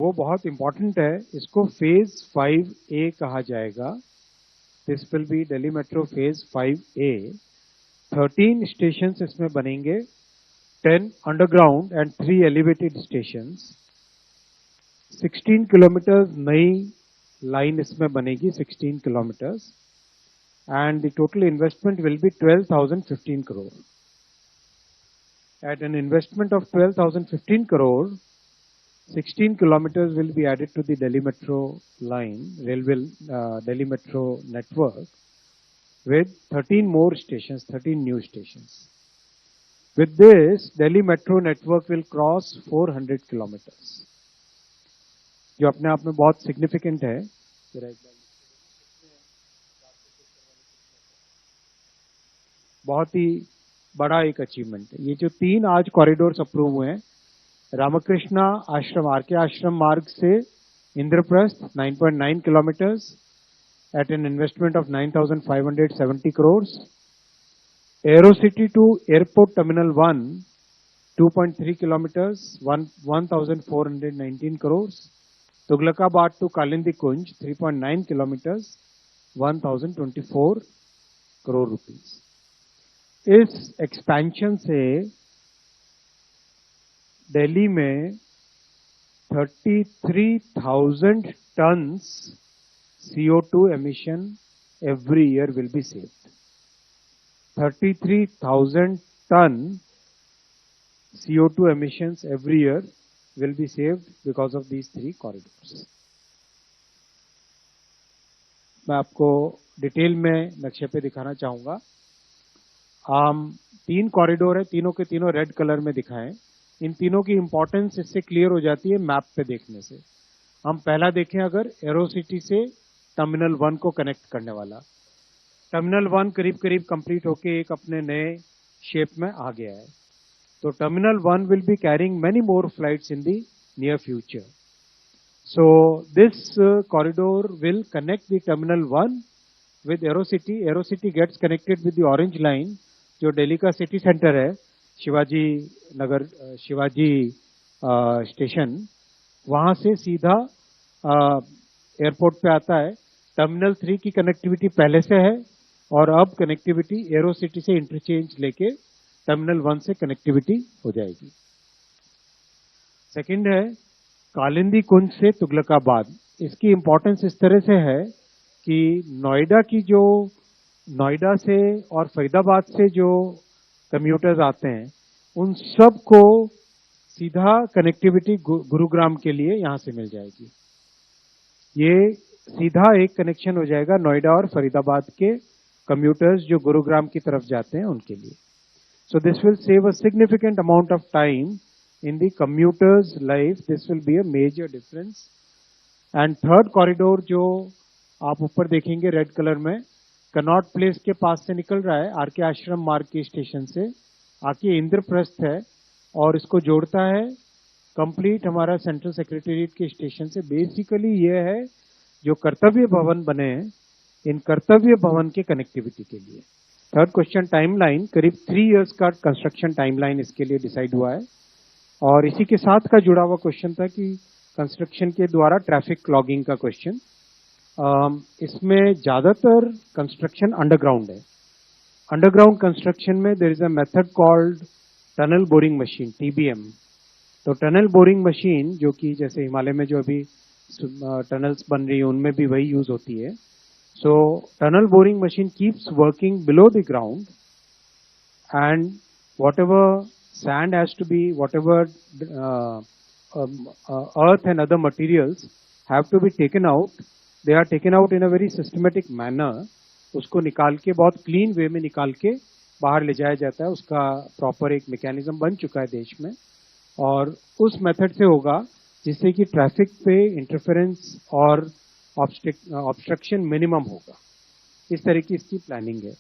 वो बहुत इंपॉर्टेंट है, इसको फेज 5A कहा जाएगा। This will B Delhi metro phase 5A। 13 station इसमें बनेंगे, 10 underground and 3 elevated station. 16 kilometre नई लाइन इसमें बनेगी, 16 kilometres, and the total investment will be 12,015 crore. At an investment of 12,015 crore, 16 kilometers will be added to the Delhi Metro line, Delhi Metro network, with 13 more stations, 13 new stations. With this, Delhi Metro network will cross 400 kilometers, जो अपने आप में बहुत significant है। बहुत ही बड़ा एक achievement है। ये जो 3 आज कॉरिडोर्स अप्रूव हुए हैं, रामकृष्णा आश्रम आरके आश्रम मार्ग से Indraprastha 9.9 kilometres at an investment of 9,570 crore. Aerocity to airport terminal 1 2.3 kilometres 1,419 crore. Tughlakabad to Kalindi Kunj 3.9 kilometres 1,024 crore rupees. इस एक्सपेंशन से दिल्ली में 33,000 tonnes CO2 emission every year will be saved. 33,000 ton CO2 emissions every year will be saved because of these 3 corridors. मैं आपको detail में नक्शे पे दिखाना चाहूंगा। 3 कॉरिडोर है, तीनों के तीनों रेड कलर में दिखाएं। इन तीनों की इंपॉर्टेंस इससे क्लियर हो जाती है मैप पे देखने से। हम पहला देखें, अगर एरोसिटी से टर्मिनल 1 को कनेक्ट करने वाला, टर्मिनल 1 करीब करीब कंप्लीट होके एक अपने नए शेप में आ गया है। तो terminal 1 will be carrying many more flights in the near future. So this corridor will connect the terminal 1 with Aerocity. Aerocity gets connected with the Orange Line, जो दिल्ली का सिटी सेंटर है, शिवाजी नगर, शिवाजी स्टेशन, वहां से सीधा एयरपोर्ट पे आता है। Terminal 3 की कनेक्टिविटी पहले से है और अब कनेक्टिविटी एरोसिटी से इंटरचेंज लेके टर्मिनल 1 से कनेक्टिविटी हो जाएगी। सेकंड है कालिंदी कुंज से तुगलकाबाद। इसकी इंपॉर्टेंस इस तरह से है कि नोएडा से और फरीदाबाद से जो कम्यूटर्स आते हैं, उन सब को सीधा कनेक्टिविटी गुरुग्राम के लिए यहां से मिल जाएगी। ये सीधा एक कनेक्शन हो जाएगा नोएडा और फरीदाबाद के कम्यूटर्स जो गुरुग्राम की तरफ जाते हैं उनके लिए। So this will save a significant amount of time in the commuters life. This will be a major difference. And third corridor जो आप ऊपर देखेंगे रेड कलर में, कनॉट प्लेस के पास से निकल रहा है, आरके आश्रम मार्ग के स्टेशन से आके इंद्रप्रस्थ है और इसको जोड़ता है कंप्लीट हमारा सेंट्रल सेक्रेटेरिएट के स्टेशन से। बेसिकली ये है जो कर्तव्य भवन बने हैं, इन कर्तव्य भवन के कनेक्टिविटी के लिए। थर्ड क्वेश्चन, टाइमलाइन, करीब 3 इयर्स का कंस्ट्रक्शन टाइमलाइन इसके लिए डिसाइड हुआ है। और इसी के साथ का जुड़ा हुआ क्वेश्चन था कि कंस्ट्रक्शन के द्वारा ट्रैफिक लॉगिंग का क्वेश्चन। इसमें ज्यादातर कंस्ट्रक्शन अंडरग्राउंड है। अंडरग्राउंड कंस्ट्रक्शन में there is a method called tunnel boring machine, TBM। तो टनल बोरिंग मशीन, जो कि जैसे हिमालय में जो अभी टनल्स बन रही है उनमें भी वही यूज होती है। So tunnel boring machine keeps working below the ground and whatever sand has to be, whatever earth and other materials have to be taken out, they are taken out in a very systematic manner. उसको निकाल के बहुत clean वे में निकाल के बाहर ले जाया जाता है। उसका प्रॉपर एक मैकेनिज्म बन चुका है देश में, और उस मेथड से होगा जिससे कि ट्रैफिक पे इंटरफेरेंस और ऑब्स्ट्रक्शन मिनिमम होगा। इस तरह की इसकी प्लानिंग है।